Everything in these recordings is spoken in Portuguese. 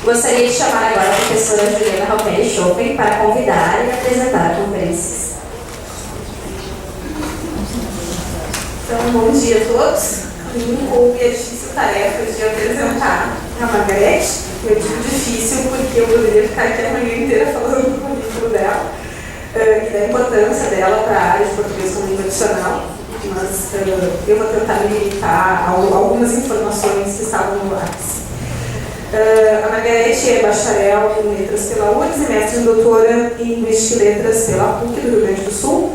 Gostaria de chamar agora a professora Juliana Halperi Schopen para convidar e apresentar a conferência. Então, bom dia a todos. Me coube a difícil tarefa de apresentar a Margarete. Eu digo difícil porque eu poderia ficar aqui a manhã inteira falando do livro dela e da importância dela para a área de português como língua adicional, mas eu vou tentar me limitar a algumas informações que estavam no lápis. A Margarete é bacharel em letras pela URGS e mestre e doutora em linguística e letras pela PUC do Rio Grande do Sul.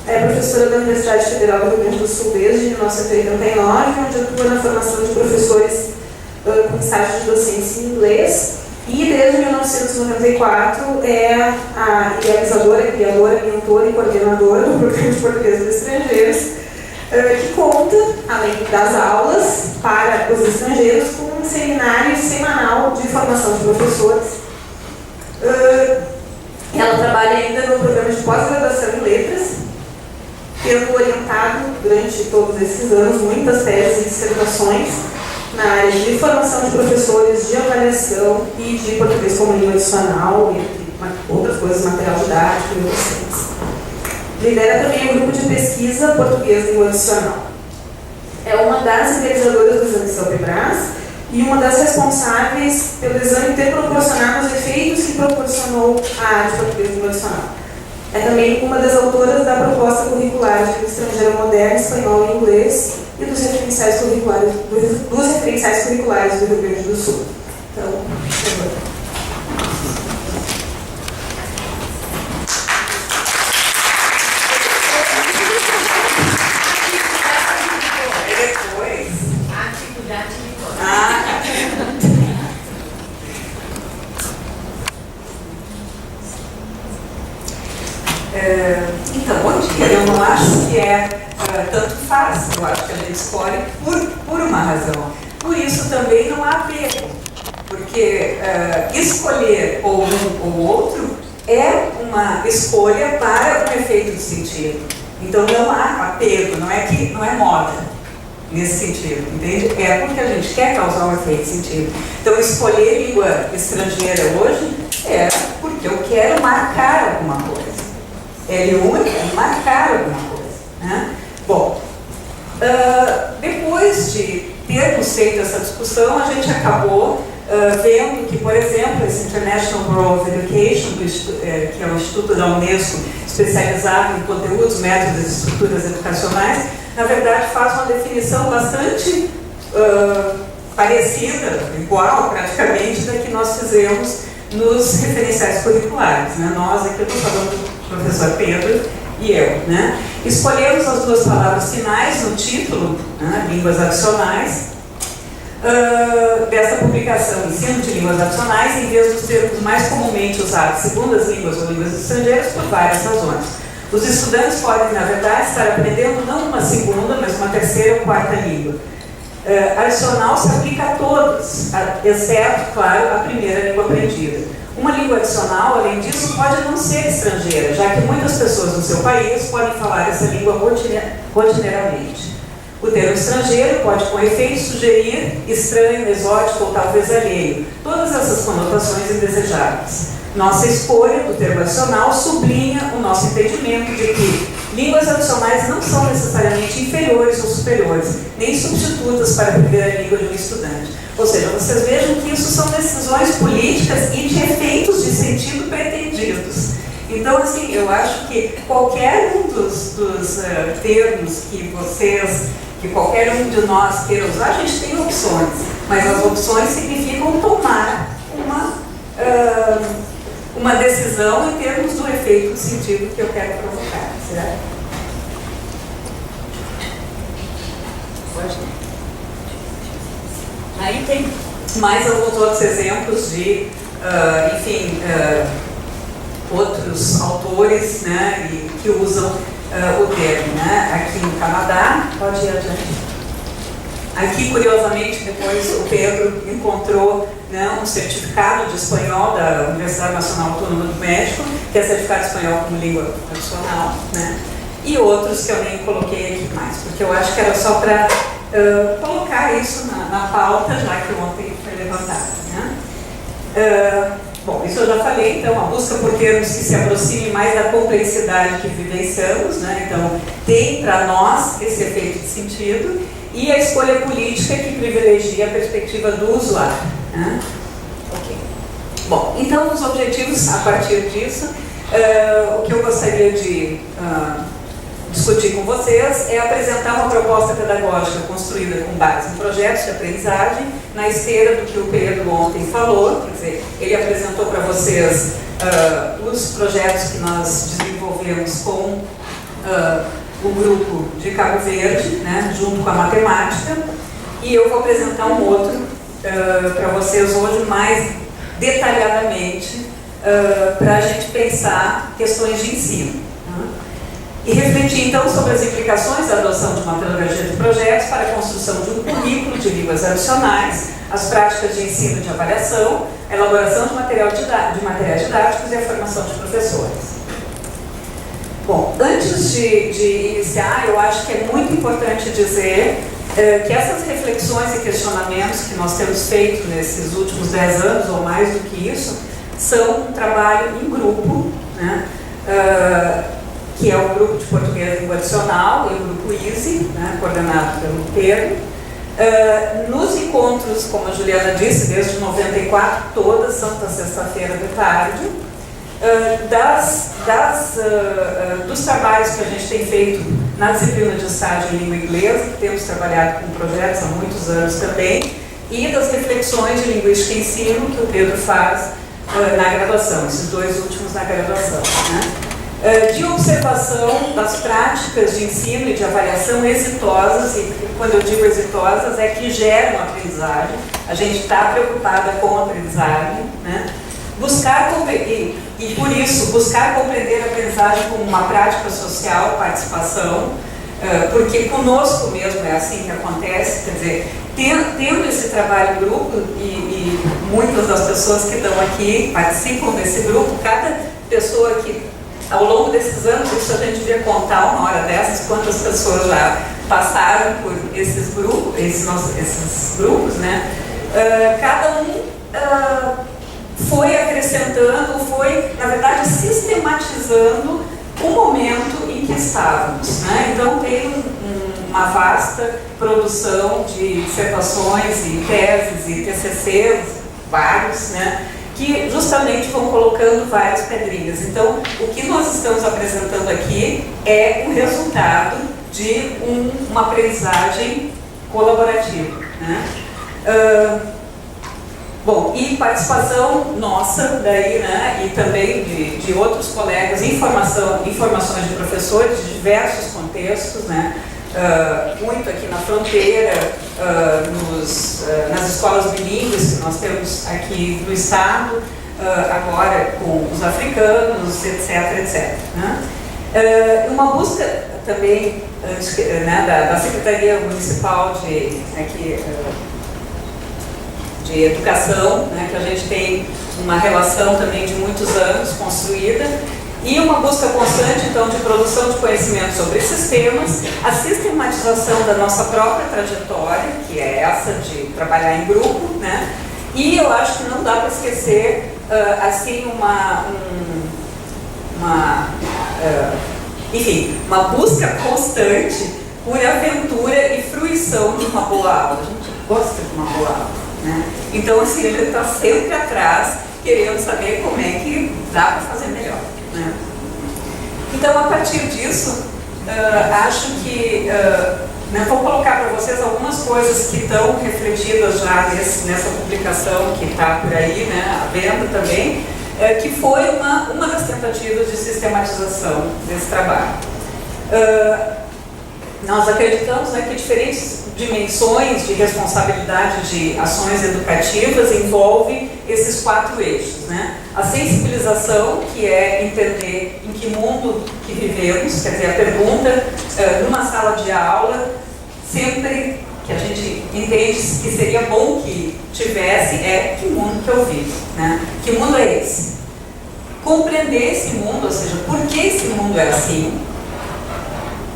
É professora da Universidade Federal do Rio Grande do Sul desde 1989, onde atua na formação de professores com estágio de docência em inglês. E desde 1994 é a idealizadora, criadora, mentora e coordenadora do Programa de Português dos Estrangeiros, que conta, além das aulas para os estrangeiros, com um seminário semanal de formação de professores. Ela trabalha ainda no programa de pós-graduação em letras, tendo orientado durante todos esses anos muitas teses e dissertações na área de formação de professores, de avaliação e de português como língua adicional, entre outras coisas, material didático e docentes. Lidera também o grupo de pesquisa Português Língua Adicional. É uma das idealizadoras do exame CELPE-BRAS e uma das responsáveis pelo exame ter proporcionado os efeitos que proporcionou a área de Português Língua Adicional. É também uma das autoras da proposta curricular de língua estrangeira moderna, espanhol e inglês e dos referenciais curriculares do Rio Grande do Sul. Então, por favor. Então, bom dia. Eu não acho que é tanto faz. Eu acho que a gente escolhe por uma razão. Por isso também não há apego. Porque escolher ou um ou outro é uma escolha para um efeito de sentido. Então não há apego, não é moda nesse sentido, entende? É porque a gente quer causar um efeito de sentido. Então escolher língua estrangeira hoje é porque eu quero marcar alguma coisa. L1 é marcar alguma coisa, né? Bom, depois de termos feito essa discussão, a gente acabou vendo que, por exemplo, esse International Bureau of Education, que é o Instituto da Unesco especializado em conteúdos, métodos e estruturas educacionais, na verdade faz uma definição bastante parecida, igual praticamente, da que nós fizemos nos referenciais curriculares, né? Nós aqui, eu estou falando do professor Pedro e eu, né? Escolhemos as duas palavras finais no título, né? Línguas adicionais, dessa publicação, Ensino de Línguas Adicionais, em vez dos termos mais comumente usados, segundas línguas ou línguas estrangeiras, por várias razões. Os estudantes podem, na verdade, estar aprendendo não uma segunda, mas uma terceira ou quarta língua. Adicional se aplica a todas, exceto, claro, a primeira língua aprendida. Uma língua adicional, além disso, pode não ser estrangeira, já que muitas pessoas no seu país podem falar essa língua rotineiramente. O termo estrangeiro pode, com efeito, sugerir estranho, exótico ou talvez alheio. Todas essas conotações indesejáveis. Nossa escolha do termo adicional sublinha o nosso entendimento de que línguas adicionais não são necessariamente inferiores ou superiores, nem substitutas para a primeira língua de um estudante. Ou seja, vocês vejam que isso são decisões políticas e de efeitos de sentido pretendidos. Então, assim, eu acho que qualquer um dos termos que qualquer um de nós queira usar, a gente tem opções, mas as opções significam tomar uma decisão em termos do efeito de sentido que eu quero provocar, certo? Pode. Aí tem mais alguns outros exemplos de, outros autores, né, que usam o termo, né? Aqui no Canadá, pode ir adiante. Aqui, curiosamente, depois o Pedro encontrou, né, um certificado de espanhol da Universidade Nacional Autônoma do México, que é certificado de espanhol como língua adicional, né? E outros que eu nem coloquei aqui mais, porque eu acho que era só para colocar isso na pauta, já que ontem foi levantado, né? Bom, isso eu já falei, então, a busca por termos que se aproximem mais da complexidade que vivenciamos, né? Então, tem para nós esse efeito de sentido, e a escolha política que privilegia a perspectiva do usuário, né? Ok. Bom, então, os objetivos a partir disso, o que eu gostaria de discutir com vocês é apresentar uma proposta pedagógica construída com base em projetos de aprendizagem, na esteira do que o Pedro ontem falou. Quer dizer, ele apresentou para vocês os projetos que nós desenvolvemos com o grupo de Cabo Verde, né, junto com a matemática, e eu vou apresentar um outro para vocês hoje mais detalhadamente, para a gente pensar questões de ensino. E refletir então sobre as implicações da adoção de uma metodologia de projetos para a construção de um currículo de línguas adicionais, as práticas de ensino e de avaliação, a elaboração de materiais didáticos e a formação de professores. Bom, antes de iniciar, eu acho que é muito importante dizer que essas reflexões e questionamentos que nós temos feito nesses últimos 10 anos, ou mais do que isso, são um trabalho em grupo, né? Que é o grupo de português língua adicional e o grupo EASY, né, coordenado pelo Pedro. Nos encontros, como a Juliana disse, desde 94, toda santa sexta-feira de tarde, dos trabalhos que a gente tem feito na disciplina de estágio em língua inglesa, que temos trabalhado com projetos há muitos anos também, e das reflexões de linguística e ensino que o Pedro faz na graduação, esses dois últimos na graduação, né? De observação das práticas de ensino e de avaliação exitosas, e quando eu digo exitosas é que geram aprendizagem, a gente está preocupada com a aprendizagem, né? E por isso, buscar compreender a aprendizagem como uma prática social, participação, porque conosco mesmo é assim que acontece, quer dizer, tendo esse trabalho em grupo, e muitas das pessoas que estão aqui participam desse grupo, cada pessoa que ao longo desses anos, isso a gente devia contar uma hora dessas, quantas pessoas já passaram por esses grupos, né? Cada um foi acrescentando, foi, na verdade, sistematizando o momento em que estávamos, né? Então, tem uma vasta produção de dissertações e teses e TCCs, vários, né? Que justamente vão colocando várias pedrinhas. Então, o que nós estamos apresentando aqui é o resultado de uma aprendizagem colaborativa, né? Bom, e participação nossa daí, né, e também de outros colegas, informações de professores de diversos contextos, né? Muito aqui na fronteira, nas escolas bilíngues que nós temos aqui no estado, agora com os africanos, etc, etc. Né? Uma busca também né, da Secretaria Municipal de Educação, né, que a gente tem uma relação também de muitos anos construída, e uma busca constante, então, de produção de conhecimento sobre esses temas, a sistematização da nossa própria trajetória, que é essa de trabalhar em grupo, né? E eu acho que não dá para esquecer, assim, uma busca constante por aventura e fruição de uma boa aula. A gente gosta de uma boa aula, né? Então, assim, a gente está sempre atrás, querendo saber como é que dá para fazer melhor. Então, a partir disso, acho que vou colocar para vocês algumas coisas que estão refletidas já nessa publicação que está por aí, né, à venda também, que foi uma das tentativas de sistematização desse trabalho. Nós acreditamos, né, que diferentes dimensões de responsabilidade de ações educativas envolvem esses 4 eixos, né? A sensibilização, que é entender em que mundo que vivemos, quer dizer, a pergunta numa sala de aula, sempre que a gente entende que seria bom que tivesse, é que mundo que eu vivo, né? Que mundo é esse? Compreender esse mundo, ou seja, por que esse mundo é assim?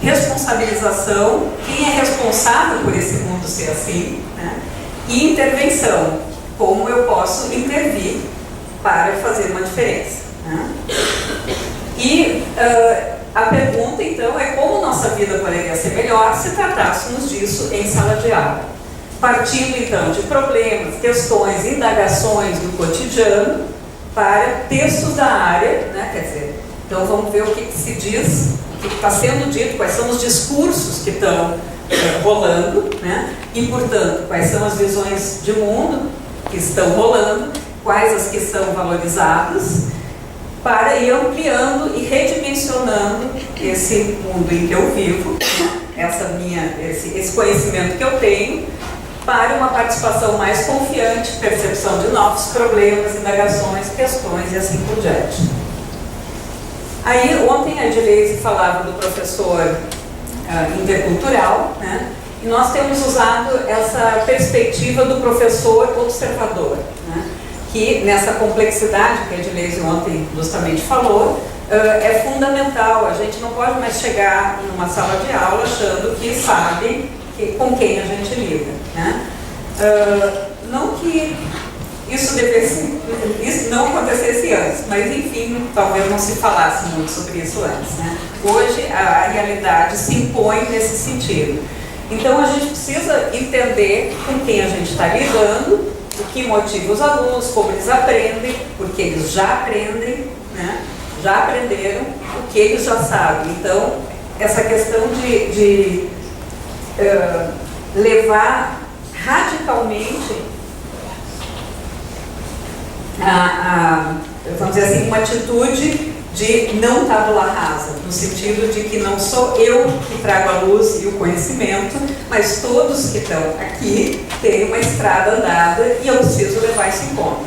Responsabilização, quem é responsável por esse mundo ser assim, né? E intervenção, como eu posso intervir para fazer uma diferença, né? E a pergunta, então, é como nossa vida poderia ser melhor se tratássemos disso em sala de aula. Partindo, então, de problemas, questões, indagações do cotidiano para textos da área, né? Quer dizer, então vamos ver o que se diz, o que está sendo dito, quais são os discursos que estão rolando, né? E, portanto, quais são as visões de mundo que estão rolando, quais as que são valorizadas, para ir ampliando e redimensionando esse mundo em que eu vivo, esse conhecimento que eu tenho, para uma participação mais confiante, percepção de novos problemas, indagações, questões e assim por diante. Aí, ontem a Edileise falava do professor intercultural, né? E nós temos usado essa perspectiva do professor observador, né? Que nessa complexidade que a Edileise ontem justamente falou, é fundamental. A gente não pode mais chegar numa sala de aula achando que sabe com quem a gente lida, né? Não que isso não acontecesse antes, mas enfim, talvez não se falasse muito sobre isso antes, né? Hoje a realidade se impõe nesse sentido. Então a gente precisa entender com quem a gente está lidando, o que motiva os alunos, como eles aprendem, porque eles já aprendem, né? Já aprenderam o que eles já sabem. Então, essa questão de levar radicalmente vamos dizer assim, uma atitude de não tabula rasa, no sentido de que não sou eu que trago a luz e o conhecimento, mas todos que estão aqui têm uma estrada andada e eu preciso levar isso em conta,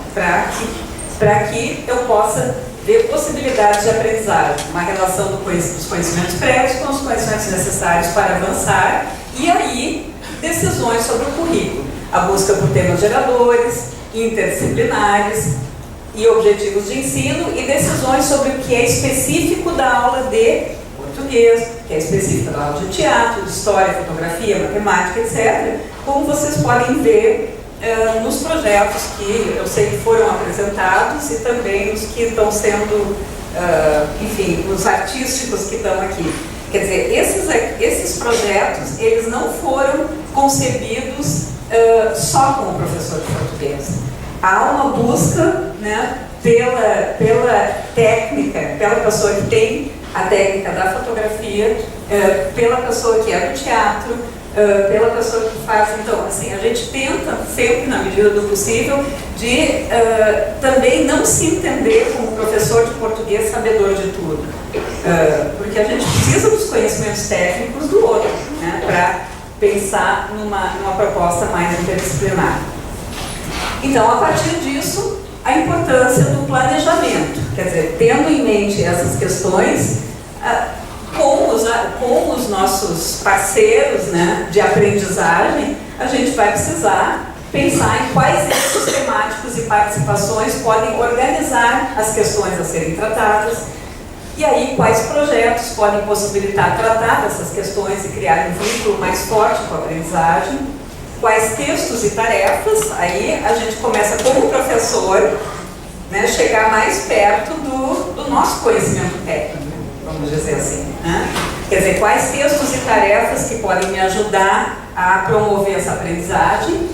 para que eu possa ver possibilidades de aprendizagem, uma relação dos conhecimentos prévios com os conhecimentos necessários para avançar, e aí decisões sobre o currículo, a busca por temas geradores, interdisciplinares e objetivos de ensino, e decisões sobre o que é específico da aula de português, que é específico da aula de teatro, de história, fotografia, matemática, etc. Como vocês podem ver nos projetos que eu sei que foram apresentados e também os que estão sendo, enfim, os artísticos que estão aqui. Quer dizer, esses projetos, eles não foram concebidos só como professor de português. Há uma busca, né, pela técnica, pela pessoa que tem a técnica da fotografia, pela pessoa que é do teatro, pela pessoa que faz. Então, assim, a gente tenta sempre, na medida do possível, de também não se entender como professor de português sabedor de tudo, porque a gente precisa dos conhecimentos técnicos do outro, né, para pensar numa proposta mais interdisciplinar. Então, a partir disso, a importância do planejamento, quer dizer, tendo em mente essas questões, com os nossos parceiros, né, de aprendizagem, a gente vai precisar pensar em quais eixos temáticos e participações podem organizar as questões a serem tratadas, e aí quais projetos podem possibilitar tratar dessas questões e criar um vínculo mais forte com a aprendizagem, quais textos e tarefas. Aí a gente começa como professor, né, chegar mais perto do nosso conhecimento técnico, vamos dizer assim, né? Quer dizer, quais textos e tarefas que podem me ajudar a promover essa aprendizagem,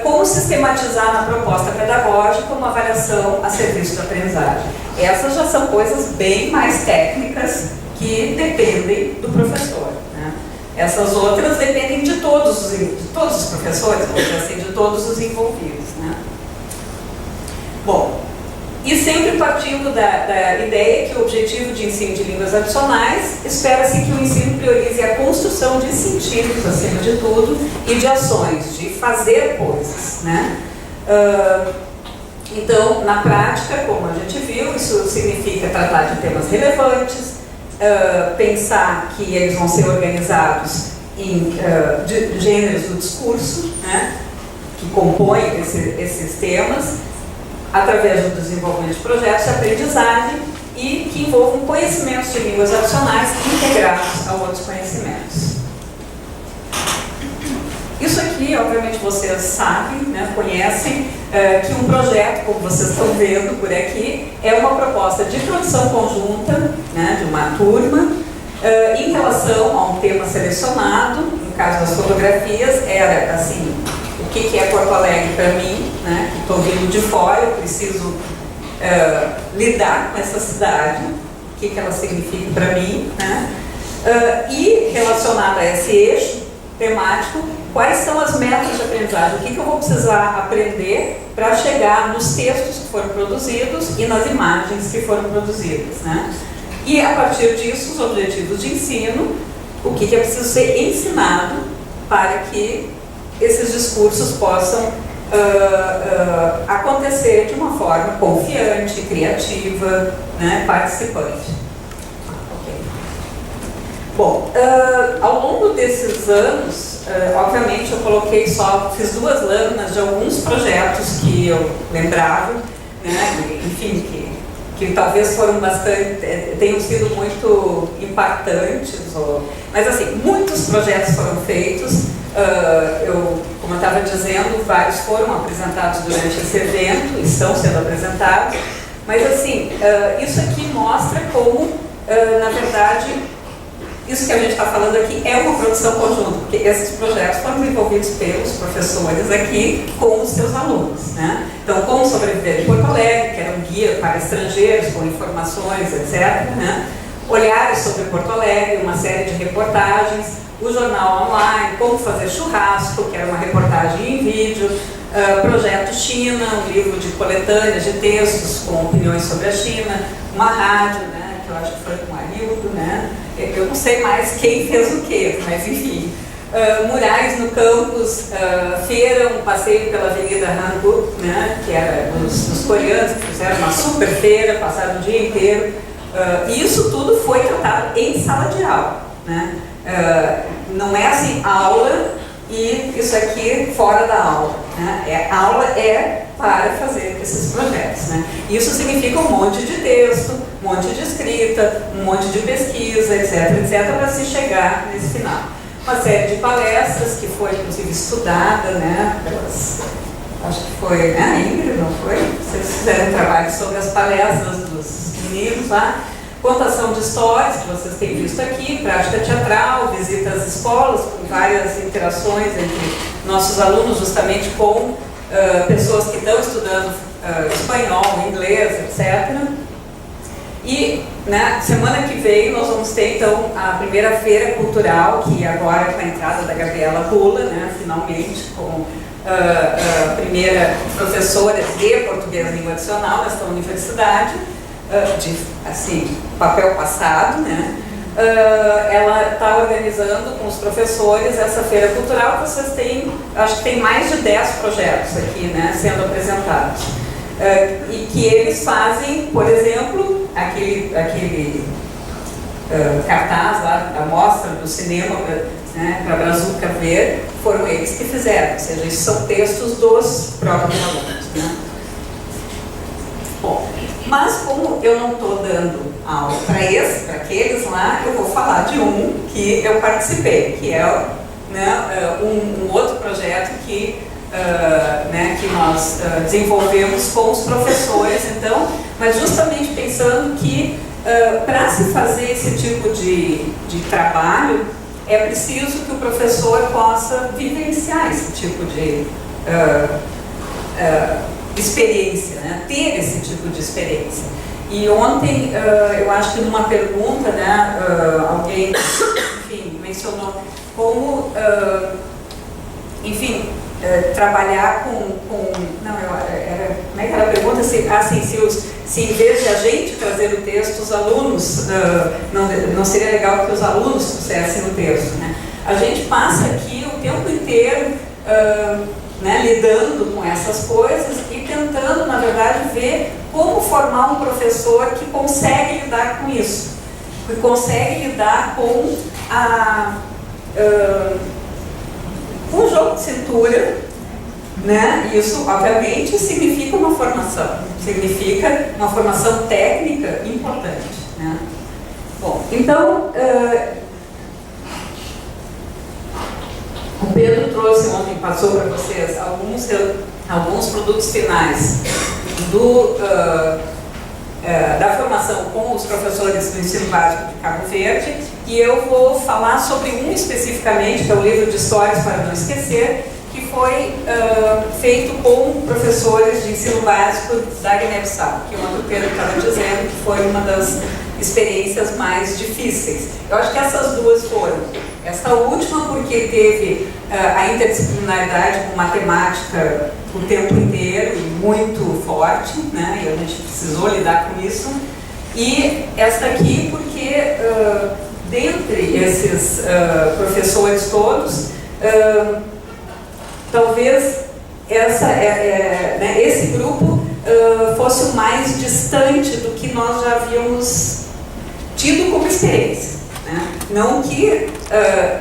como sistematizar na proposta pedagógica uma avaliação a serviço da aprendizagem. Essas já são coisas bem mais técnicas que dependem do professor, né? Essas outras dependem de todos os professores, vamos dizer assim, de todos os envolvidos, né? Bom, e sempre partindo da ideia que o objetivo de ensino de línguas adicionais, espera-se que o ensino priorize a construção de sentidos, acima de tudo, e de ações, de fazer coisas, né? Então, na prática, como a gente viu, isso significa tratar de temas relevantes, pensar que eles vão ser organizados em gêneros do discurso, né, que compõem esses temas, através do desenvolvimento de projetos de aprendizagem e que envolvam conhecimentos de línguas adicionais integrados a outros conhecimentos. Isso isso aqui, obviamente, vocês sabem, né, conhecem, que um projeto, como vocês estão vendo por aqui, é uma proposta de produção conjunta, né, de uma turma, em relação a um tema selecionado. No caso das fotografias, era assim, o que é Porto Alegre para mim, né, que estou vindo de fora, eu preciso lidar com essa cidade, o que ela significa para mim, né, e relacionado a esse eixo temático, quais são as metas de aprendizagem, o que eu vou precisar aprender para chegar nos textos que foram produzidos e nas imagens que foram produzidas, né? E a partir disso, os objetivos de ensino, o que é preciso ser ensinado para que esses discursos possam acontecer de uma forma confiante, criativa, né, participante. Bom, ao longo desses anos, obviamente eu fiz 2 lâminas de alguns projetos que eu lembrava, né, enfim, que talvez foram tenham sido muito impactantes, mas assim, muitos projetos foram feitos, como eu estava dizendo, vários foram apresentados durante esse evento, estão sendo apresentados, mas assim, isso aqui mostra como, na verdade, isso que a gente está falando aqui é uma produção conjunta, porque esses projetos foram desenvolvidos pelos professores aqui com os seus alunos, né? Então, como sobreviver em Porto Alegre, que era um guia para estrangeiros com informações, etc., né? Olhares sobre Porto Alegre, uma série de reportagens, o jornal online, como fazer churrasco, que era uma reportagem em vídeo, Projeto China, um livro de coletâneas de textos com opiniões sobre a China, uma rádio, né, que eu acho que foi com o Arildo, né? Eu não sei mais quem fez o quê, mas enfim. Murais no campus, feira, um passeio pela Avenida Hanguk, né, que era dos coreanos, que fizeram uma super feira, passaram o dia inteiro. E isso tudo foi tratado em sala de aula, né? Não é assim, aula e isso aqui fora da aula, né? A aula é para fazer esses projetos, né? Isso significa um monte de texto, um monte de escrita, um monte de pesquisa, etc, etc, para se chegar nesse final. Uma série de palestras que foi, inclusive, estudada, né, acho que foi, né, a Ingrid, não foi? Vocês fizeram um trabalho sobre as palestras dos meninos lá, contação de histórias, que vocês têm visto aqui, prática teatral, visita às escolas, com várias interações entre nossos alunos, justamente com pessoas que estão estudando espanhol, inglês, etc. E na semana que vem nós vamos ter então a primeira feira cultural, que agora com a entrada da Gabriela Rula, né, finalmente, como a primeira professora de português língua adicional nesta universidade, de assim, papel passado, né? Ela está organizando com os professores essa feira cultural. Vocês têm, acho que tem mais de 10 projetos aqui, né, sendo apresentados. E que eles fazem, por exemplo, aquele cartaz lá, a mostra do cinema, né, para Brazuca ver, foram eles que fizeram, ou seja, isso são textos dos próprios alunos, né? Bom, mas como eu não estou dando aula para aqueles lá, eu vou falar de um que eu participei, que é, né, um outro projeto que nós desenvolvemos com os professores, então, mas justamente pensando que para se fazer esse tipo de trabalho, é preciso que o professor possa vivenciar esse tipo de experiência, né? Ter esse tipo de experiência. E ontem, eu acho que numa pergunta, né, alguém, enfim, mencionou como, enfim, trabalhar como é que era a pergunta? Se em vez de a gente trazer o texto, os alunos, não seria legal que os alunos trouxessem o texto, né? A gente passa aqui o tempo inteiro, né, lidando com essas coisas e tentando, na verdade, ver como formar um professor que consegue lidar com isso, que consegue lidar com o jogo de cintura, né? Isso, obviamente, significa uma formação técnica importante, né? Bom, então, Pedro trouxe ontem, passou para vocês alguns produtos finais da formação com os professores do ensino básico de Cabo Verde, e eu vou falar sobre um especificamente, que é o livro de Histórias para Não Esquecer, que foi feito com professores de ensino básico da Guiné-Bissau, que o Pedro estava dizendo que foi uma das experiências mais difíceis. Eu acho que essas duas foram. Essa última porque teve a interdisciplinaridade com matemática o tempo inteiro, muito forte, né? E a gente precisou lidar com isso. E essa aqui porque, dentre esses professores todos, talvez esse grupo fosse o mais distante do que nós já havíamos tido como experiência, né? Não que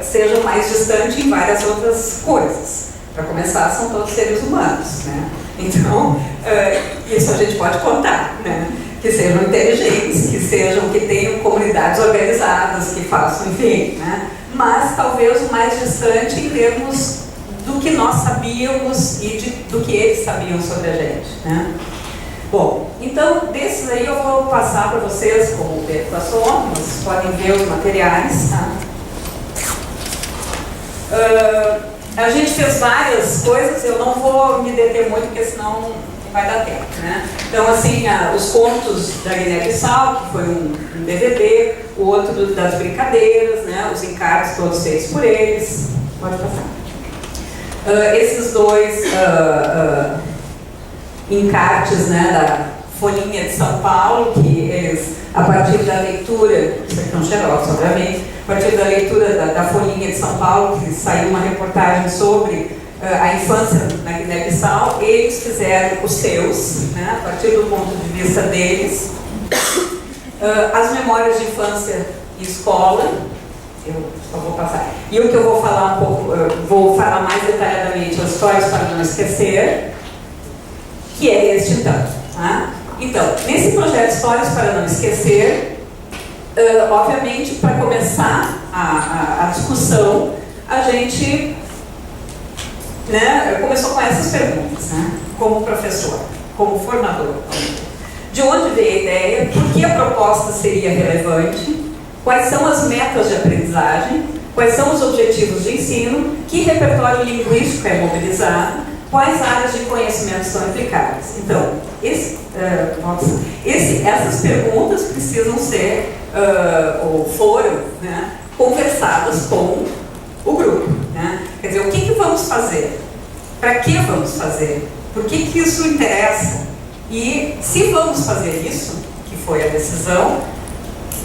seja mais distante em várias outras coisas. Para começar, são todos seres humanos, né? Então, isso a gente pode contar, né? Que sejam inteligentes, que tenham comunidades organizadas, que façam, enfim, né? Mas talvez o mais distante em termos do que nós sabíamos e do que eles sabiam sobre a gente, né? Bom, então, desses aí eu vou passar para vocês, como o Pedro passou, vocês podem ver os materiais, tá? A gente fez várias coisas, eu não vou me deter muito, porque senão não vai dar tempo, né? Então, assim, os contos da Guiné-Bissau, que foi um DVD, o outro das brincadeiras, né? Os encargos todos feitos por eles. Pode passar. Esses dois encartes, né, da Folhinha de São Paulo, que eles, a partir da leitura, isso aqui é um xerox, obviamente, a partir da leitura da Folhinha de São Paulo, que saiu uma reportagem sobre a infância na Guiné-Bissau, eles fizeram os seus, né, a partir do ponto de vista deles. As memórias de infância e escola, eu só vou passar. E o que eu vou falar um pouco, vou falar mais detalhadamente, as histórias para não esquecer, que é este então. Tá? Então, nesse projeto Histórias para Não Esquecer, obviamente, para começar a discussão, a gente, né, começou com essas perguntas, né, como professor, como formador. De onde veio a ideia? Por que a proposta seria relevante? Quais são as metas de aprendizagem? Quais são os objetivos de ensino? Que repertório linguístico é mobilizado? Quais áreas de conhecimento são implicadas? Então, essas perguntas precisam ser, ou foram, né, conversadas com o grupo. Né? Quer dizer, o que vamos fazer? Para que vamos fazer? Por que isso interessa? E se vamos fazer isso, que foi a decisão,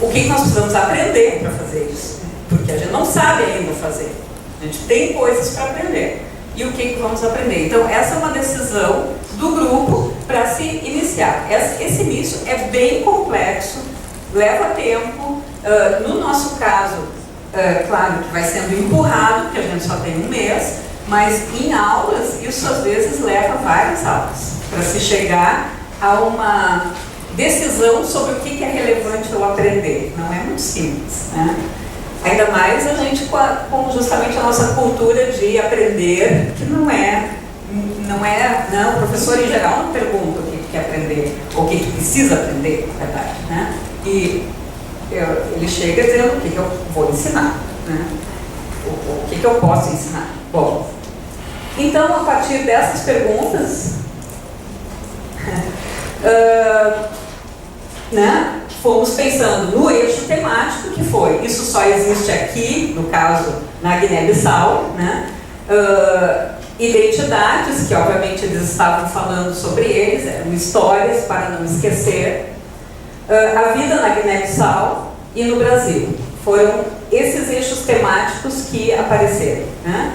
o que nós precisamos aprender para fazer isso? Porque a gente não sabe ainda fazer. A gente tem coisas para aprender. E o que vamos aprender? Então, essa é uma decisão do grupo para se iniciar. Esse início é bem complexo, leva tempo. No nosso caso, claro que vai sendo empurrado, porque a gente só tem um mês, mas em aulas, isso às vezes leva várias aulas para se chegar a uma decisão sobre o que é relevante eu aprender. Não é muito simples, né? Ainda mais a gente com justamente a nossa cultura de aprender, que não, o professor em geral não pergunta o que quer aprender, ou o que precisa aprender, na verdade, né? E ele chega dizendo o que eu vou ensinar, né? O que eu posso ensinar. Bom, então a partir dessas perguntas, né? Fomos pensando no eixo temático, que foi, isso só existe aqui, no caso, na Guiné-Bissau, né? Identidades, que obviamente eles estavam falando sobre eles, eram histórias para não esquecer, a vida na Guiné-Bissau e no Brasil. Foram esses eixos temáticos que apareceram, né?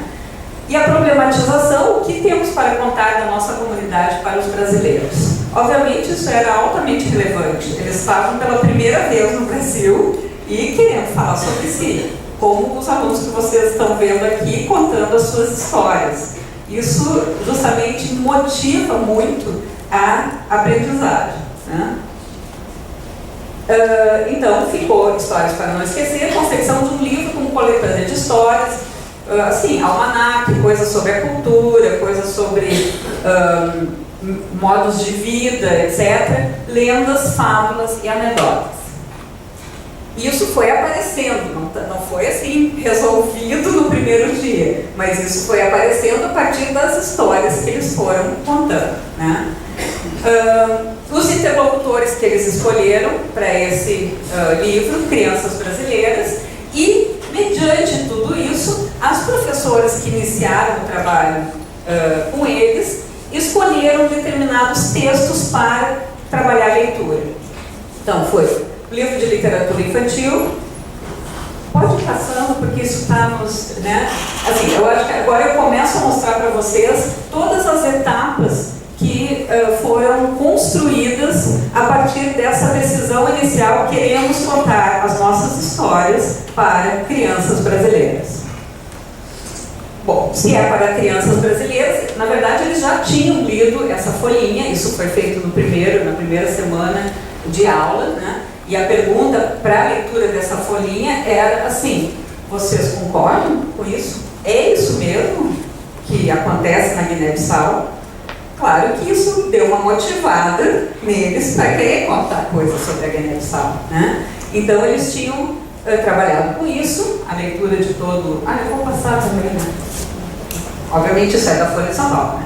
E a problematização, o que temos para contar da nossa comunidade para os brasileiros. Obviamente isso era altamente relevante. Eles estavam pela primeira vez no Brasil e querendo falar sobre si, como os alunos que vocês estão vendo aqui contando as suas histórias. Isso justamente motiva muito a aprendizagem, né? Então ficou Histórias para Não Esquecer, confecção de um livro com coletânea de histórias, assim, almanaque, coisas sobre a cultura, coisas sobre modos de vida, etc., lendas, fábulas e anedotas. Isso foi aparecendo, não foi assim resolvido no primeiro dia, mas isso foi aparecendo a partir das histórias que eles foram contando, né? Os interlocutores que eles escolheram para esse livro, Crianças Brasileiras, e, mediante tudo isso, as professoras que iniciaram o trabalho com eles escolheram determinados textos para trabalhar a leitura. Então, foi o livro de literatura infantil. Pode ir passando, porque isso está nos... né? Assim, eu acho que agora eu começo a mostrar para vocês todas as etapas que foram construídas a partir dessa decisão inicial. Queremos contar as nossas histórias para crianças brasileiras. Bom, se é para crianças brasileiras, na verdade eles já tinham lido essa folhinha, isso foi feito na primeira semana de aula, né? E a pergunta para a leitura dessa folhinha era assim: vocês concordam com isso? É isso mesmo que acontece na Guiné-Bissau? Claro que isso deu uma motivada neles para querer contar coisas sobre a Guiné-Bissau, né? Então eles tinham trabalhado com isso, a leitura de todo... eu vou passar também, né? Obviamente isso é da Folha de São Paulo, né?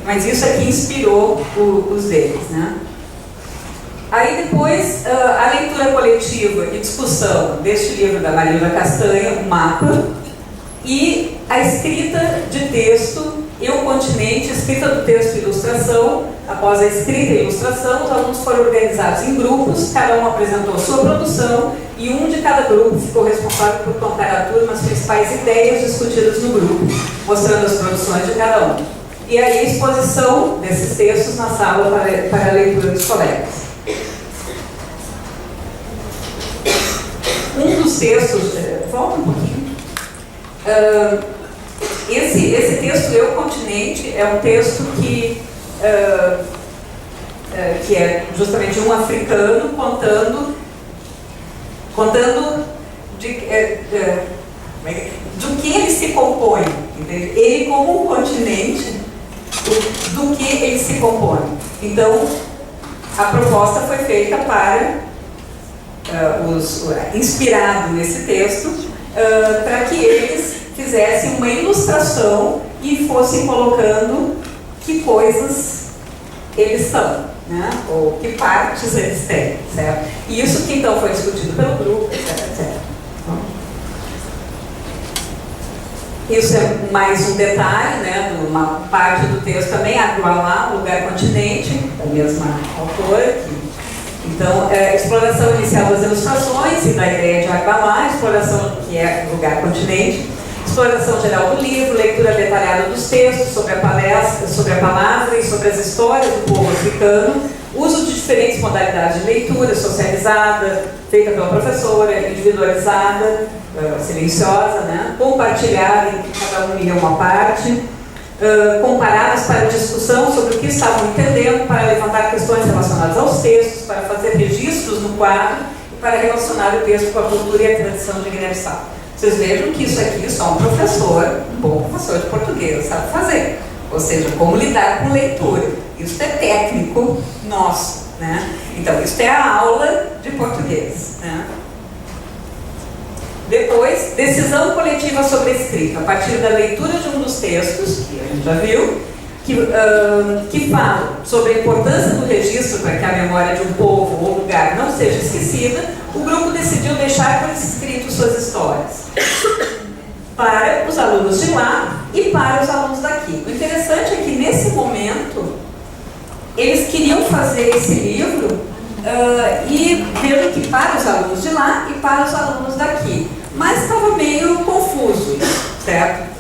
Mas isso aqui inspirou os deles, né? Aí depois, a leitura coletiva e discussão deste livro da Marília Castanha, o mapa, e a escrita de texto e o continente, escrita do texto e ilustração. Após a escrita e ilustração, os alunos foram organizados em grupos, cada um apresentou sua produção e um de cada grupo ficou responsável por contar à turma as principais ideias discutidas no grupo, mostrando as produções de cada um. E aí a exposição desses textos na sala para a leitura dos colegas. Um dos textos, volta um pouquinho. Esse texto, Eu Continente, é um texto que é justamente um africano contando do que ele se compõe, entende? Ele como um continente, do que ele se compõe. Então, a proposta foi feita para inspirado nesse texto, para que eles fizessem uma ilustração e fossem colocando que coisas eles são, né? Ou que partes eles têm, certo? E isso que então foi discutido pelo grupo, etc, etc. Isso é mais um detalhe, né? Uma parte do texto também, Agualá, lugar continente, da mesma autora. Então, exploração inicial das ilustrações e da ideia de Agualá, exploração que é lugar continente, exploração geral do livro, leitura detalhada dos textos sobre a palavra e sobre as histórias do povo africano, uso de diferentes modalidades de leitura, socializada, feita pela professora, individualizada, silenciosa, né? Compartilhada, em que cada um lia uma parte, comparadas para discussão sobre o que estavam entendendo, para levantar questões relacionadas aos textos, para fazer registros no quadro e para relacionar o texto com a cultura e a tradição de Guiné-Bissau. Vocês vejam que isso aqui só um professor, um bom professor de português, sabe fazer. Ou seja, como lidar com leitura. Isso é técnico nosso, né? Então, isso é a aula de português, né? Depois, decisão coletiva sobre a escrita, a partir da leitura de um dos textos, que a gente já viu, que fala sobre a importância do registro para que a memória de um povo ou lugar não seja esquecida, o grupo decidiu deixar por escrito suas histórias para os alunos de lá e para os alunos daqui. O interessante é que, nesse momento, eles queriam fazer esse livro e vejam que para os alunos de lá e para os alunos daqui. Mas estava meio confuso, certo?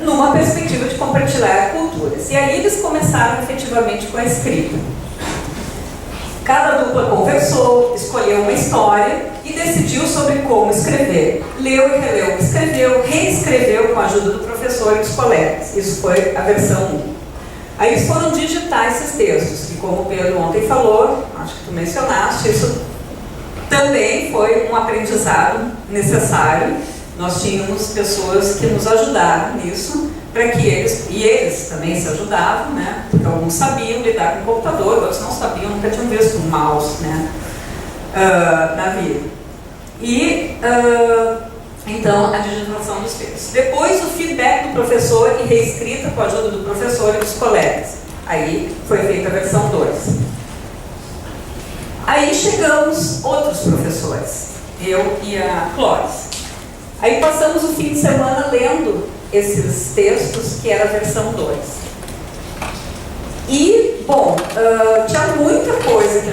Numa perspectiva de compartilhar culturas. E aí eles começaram efetivamente com a escrita. Cada dupla conversou, escolheu uma história e decidiu sobre como escrever. Leu e releu, escreveu, reescreveu com a ajuda do professor e dos colegas. Isso foi a versão 1. Aí eles foram digitar esses textos, que, como o Pedro ontem falou, acho que tu mencionaste, isso também foi um aprendizado necessário. Nós tínhamos pessoas que nos ajudaram nisso, para que eles também se ajudavam, né? Porque alguns sabiam lidar com o computador, outros não sabiam, nunca tinham visto um mouse, né? Na vida. E então a digitalização dos textos. Depois o feedback do professor e reescrita com a ajuda do professor e dos colegas. Aí foi feita a versão 2. Aí chegamos outros professores, eu e a Clóris. Aí passamos o fim de semana lendo esses textos, que era a versão 2. E, bom, tinha muita coisa que